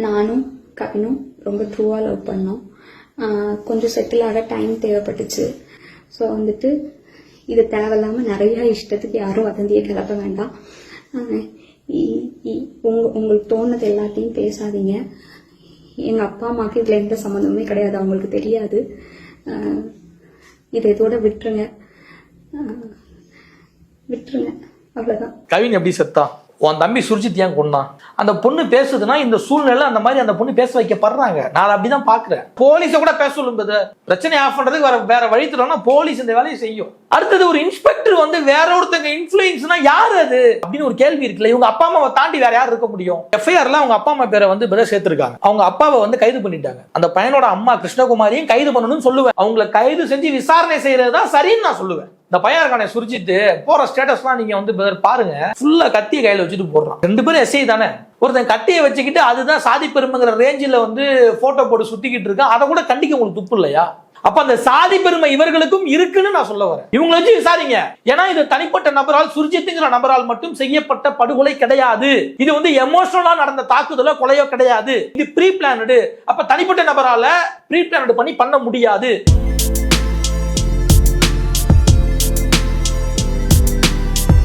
நானும் கவினும் ரொம்ப ட்ரூவாக லவ் பண்ணோம். கொஞ்சம் செட்டில் ஆக டைம் தேவைப்பட்டுச்சு. ஸோ வந்துட்டு இது தேவையில்லாமல் நிறையா இஷ்டத்துக்கு யாரும் வதந்தியை கிளப்ப வேண்டாம். உங்களுக்கு தோணுது எல்லாத்தையும் பேசாதீங்க. எங்கள் அப்பா அம்மாவுக்கு இதில் எந்த சம்மந்தமுமே கிடையாது, அவங்களுக்கு தெரியாது. இதை இதோட விட்டுருங்க, அவ்வளோதான். கவின் எப்படி செத்தா? உன் தம்பி சுர்ஜித் ஏன் கொண்டான்? அந்த பொண்ணு பேசுதுன்னா இந்த சூழ்நிலை அந்த மாதிரி அந்த பொண்ணு பேச வைக்கப்படுறாங்க. நான் அப்படிதான் பாக்குறேன். போலீஸை கூட பேச சொல்லும்போது பிரச்சனை ஆஃப் பண்றதுக்கு வேற வழி தரணும்னா போலீஸ் இந்த வேலையை செய்யும். அடுத்தது ஒரு இன்ஸ்பெக்டர் வந்து வேற ஒருத்தங்க இன்ஃபுளுன்ஸ்னா யாரு அது அப்படின்னு ஒரு கேள்வி இருக்குல்ல. இவங்க அப்பா அம்மாவை தாண்டி வேற யார் இருக்க முடியும்? எஃப்ஐஆர்ல அவங்க அப்பா அம்மா பேரை வந்து சேர்த்திருக்காங்க. அவங்க அப்பாவை வந்து கைது பண்ணிட்டாங்க. அந்த பையனோட அம்மா கிருஷ்ணகுமாரியும் கைது பண்ணணும்னு சொல்லுவேன். அவங்களை கைது செஞ்சு விசாரணை செய்யறதுதான் சரின்னு நான் சொல்லுவேன். இந்த பையன் இருக்கானே சுர்ஜித் போற ஸ்டேட்டஸ்லாம் நீங்க வந்து பாருங்க, ஃபுல்லா கத்திய கையில வச்சுட்டு போடுறான். 2 பேரும் எஸ்ஐ தானே. ஒருத்தன் கத்தியை வச்சுக்கிட்டு அதுதான் சாதி பெருமைங்கிற ரேஞ்சில் வந்து போட்டோ போட்டு சுத்திக்கிட்டு இருக்கா. அதை கூட கண்டிக்க உங்களுக்கு துப்பு இல்லையா? அப்ப அந்த சாதி பெருமை இவர்களுக்கும் இருக்குன்னு நான் சொல்ல வரேன். இவங்களை வச்சு விசாரிங்க. ஏன்னா இது தனிப்பட்ட நபரால், சுர்ஜித்ங்கிற நபரால் மட்டும் செய்யப்பட்ட படுகொலை கிடையாது. இது வந்து எமோஷனலா நடந்த தாக்குதலோ கொலையோ கிடையாது. இது ப்ரீ பிளானடு. அப்ப தனிப்பட்ட நபரால ப்ரீ பிளானடு பண்ண முடியாது.